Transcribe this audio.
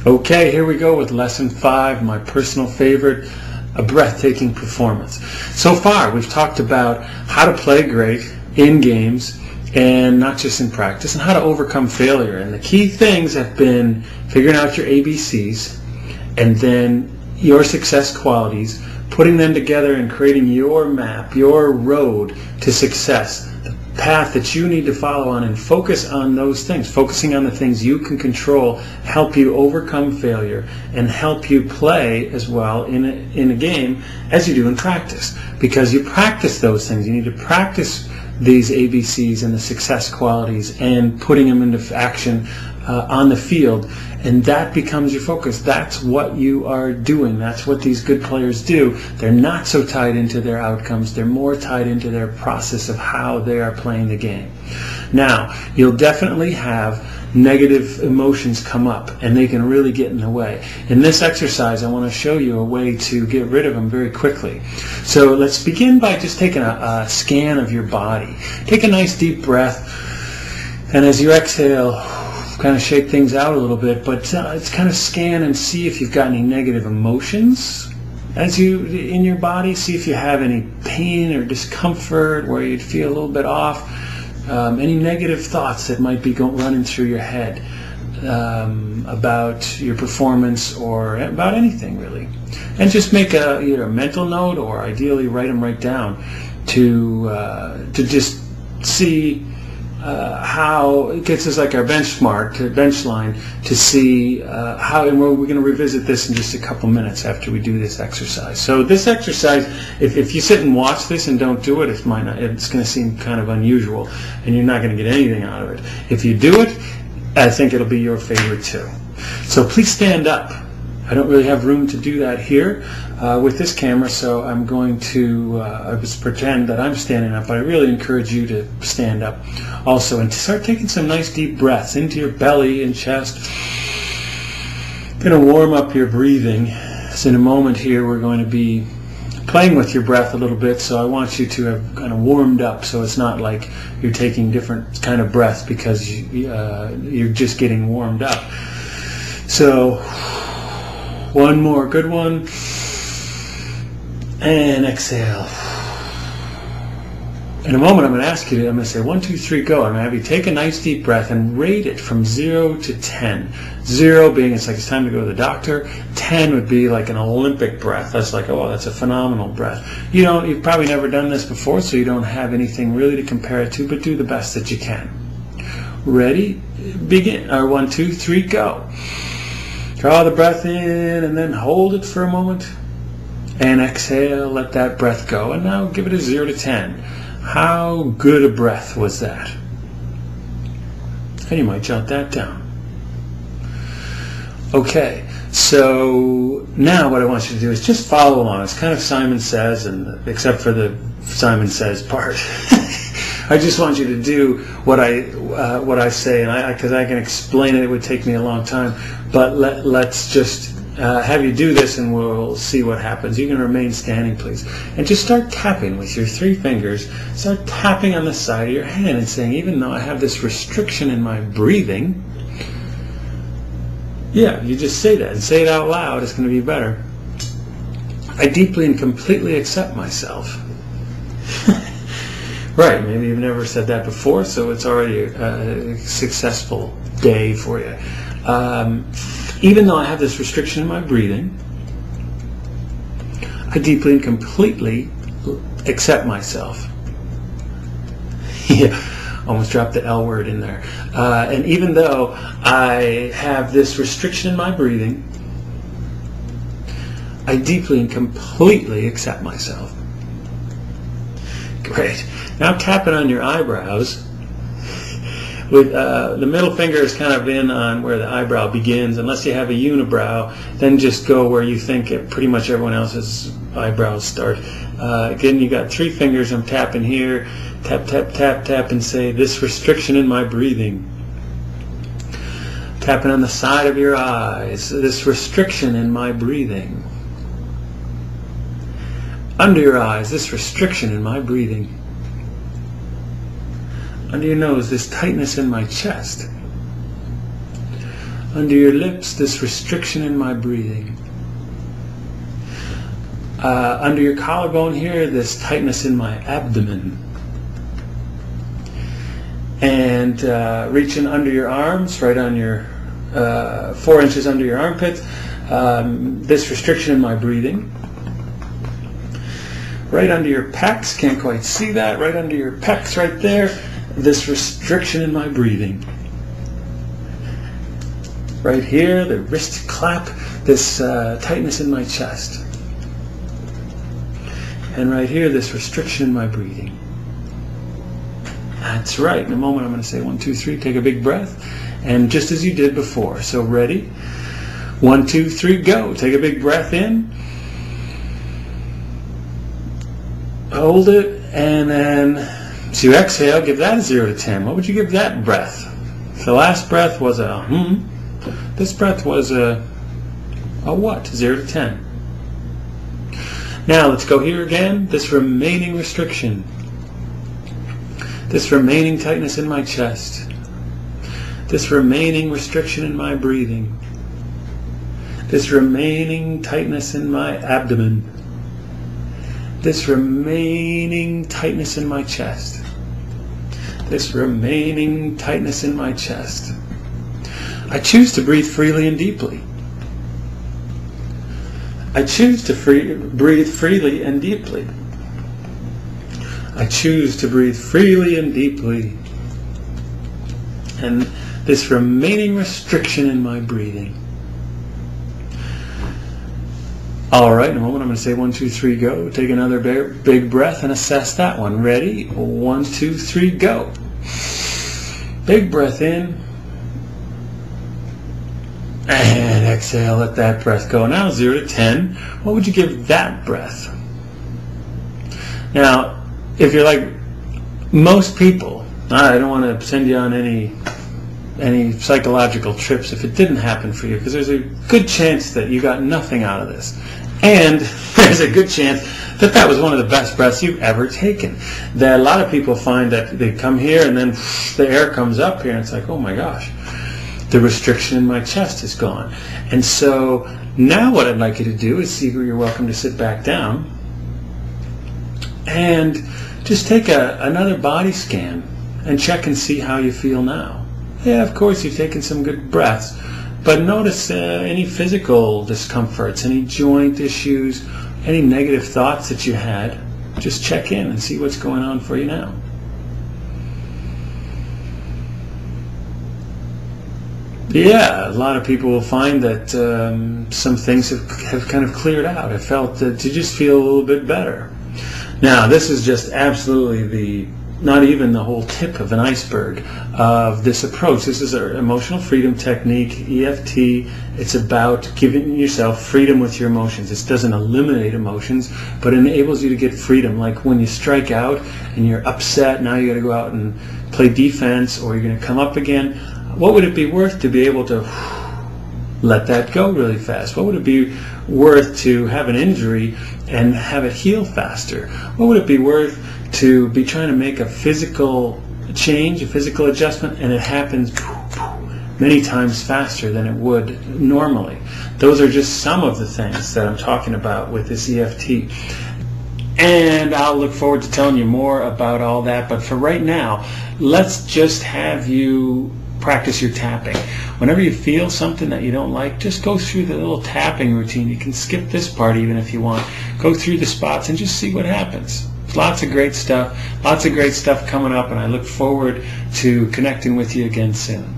Okay, here we go with lesson 5, my personal favorite, a breathtaking performance. So far, we've talked about how to play great in games and not just in practice, and how to overcome failure. And the key things have been figuring out your ABCs and then your success qualities, putting them together and creating your map, your road to success, the path that you need to follow on, and focus on those things. Focusing on the things you can control help you overcome failure and help you play as well in a game as you do in practice, because you practice those things. You need to practice these ABCs and the success qualities and putting them into action on the field, and that becomes your focus. That's what you are doing. That's what these good players do. They're not so tied into their outcomes. They're more tied into their process of how they are playing the game. Now, you'll definitely have negative emotions come up, and they can really get in the way. In this exercise, I want to show you a way to get rid of them very quickly. So let's begin by just taking a scan of your body. Take a nice deep breath, and as you exhale, kind of shake things out a little bit, but it's kind of scan and see if you've got any negative emotions as you in your body. See if you have any pain or discomfort where you'd feel a little bit off. Any negative thoughts that might be running through your head about your performance or about anything really, and just make either a mental note or ideally write them right down to just see how it gets us like our bench line to see how, and we're going to revisit this in just a couple minutes after we do this exercise. So this exercise, if you sit and watch this and don't do it, it's going to seem kind of unusual, and you're not going to get anything out of it. If you do it, I think it'll be your favorite too. So please stand up. I don't really have room to do that here with this camera, so I'm going to just pretend that I'm standing up, but I really encourage you to stand up also and to start taking some nice deep breaths into your belly and chest. Going to warm up your breathing. So in a moment here we're going to be playing with your breath a little bit, so I want you to have kind of warmed up, so it's not like you're taking different kind of breaths because you're just getting warmed up. So one more good one, and exhale. In a moment I'm going to ask you, I'm going to say 1, 2, 3, go. I'm going to have you take a nice deep breath and rate it from 0 to 10. 0 being it's like it's time to go to the doctor. 10 would be like an Olympic breath. That's like, oh, that's a phenomenal breath. You've probably never done this before, so you don't have anything really to compare it to, but do the best that you can. Ready? Begin. 1, 2, 3, go. Draw the breath in and then hold it for a moment. And exhale, let that breath go. And now give it a 0 to 10. How good a breath was that? And you might jot that down. Okay, so now what I want you to do is just follow along. It's kind of Simon Says, and except for the Simon Says part. I just want you to do what I say, and because I can explain it, it would take me a long time. But let's just have you do this, and we'll see what happens. You can remain standing, please, and just start tapping with your 3 fingers. Start tapping on the side of your hand and saying, even though I have this restriction in my breathing, yeah, you just say that and say it out loud. It's going to be better. I deeply and completely accept myself. Right, maybe you've never said that before, so it's already a successful day for you. Even though I have this restriction in my breathing, I deeply and completely accept myself. Yeah, almost dropped the L word in there. And even though I have this restriction in my breathing, I deeply and completely accept myself. Great. Now tap it on your eyebrows. With the middle finger is kind of in on where the eyebrow begins. Unless you have a unibrow, then just go where you think pretty much everyone else's eyebrows start. Again, you got 3 fingers. I'm tapping here. Tap, tap, tap, tap, and say, this restriction in my breathing. Tapping on the side of your eyes. This restriction in my breathing. Under your eyes, this restriction in my breathing. Under your nose, this tightness in my chest. Under your lips, this restriction in my breathing. Under your collarbone here, this tightness in my abdomen. And reaching under your arms, right on your 4 inches under your armpits, this restriction in my breathing. Right under your pecs, can't quite see that, right under your pecs right there, this restriction in my breathing. Right here, the wrist clap, this tightness in my chest. And right here, this restriction in my breathing. That's right. In a moment, I'm going to say 1, 2, 3. Take a big breath. And just as you did before. So ready? 1, 2, 3, go. Take a big breath in. Hold it. And then, so you exhale, give that a 0 to 10. What would you give that breath? The last breath was a This breath was a what? 0 to 10. Now let's go here again. This remaining restriction. This remaining tightness in my chest. This remaining restriction in my breathing. This remaining tightness in my abdomen. This remaining tightness in my chest. This remaining tightness in my chest. I choose to breathe freely and deeply. I choose to breathe freely and deeply. I choose to breathe freely and deeply. And this remaining restriction in my breathing. All right, in a moment I'm going to say 1, 2, 3, go. Take another big breath and assess that one. Ready? 1, 2, 3, go. Big breath in. And exhale, let that breath go. Now 0 to 10. What would you give that breath? Now, if you're like most people, I don't want to send you on any psychological trips if it didn't happen for you, because there's a good chance that you got nothing out of this. And there's a good chance that that was one of the best breaths you've ever taken. That a lot of people find that they come here and then the air comes up here and it's like, oh my gosh, the restriction in my chest is gone. And so now what I'd like you to do is see who you're welcome to sit back down and just take another body scan and check and see how you feel now. Yeah, of course you've taken some good breaths, but notice any physical discomforts, any joint issues, any negative thoughts that you had. Just check in and see what's going on for you now. Yeah, a lot of people will find that some things have kind of cleared out. I felt that you just feel a little bit better. Now, this is just absolutely not even the whole tip of an iceberg of this approach. This is an emotional freedom technique, EFT. It's about giving yourself freedom with your emotions. This doesn't eliminate emotions, but enables you to get freedom. Like when you strike out and you're upset, now you got to go out and play defense, or you're going to come up again. What would it be worth to be able to let that go really fast? What would it be worth to have an injury and have it heal faster? What would it be worth to be trying to make a physical change, a physical adjustment, and it happens many times faster than it would normally? Those are just some of the things that I'm talking about with this EFT. And I'll look forward to telling you more about all that. But for right now, let's just have you practice your tapping. Whenever you feel something that you don't like, just go through the little tapping routine. You can skip this part even if you want. Go through the spots and just see what happens. Lots of great stuff coming up, and I look forward to connecting with you again soon.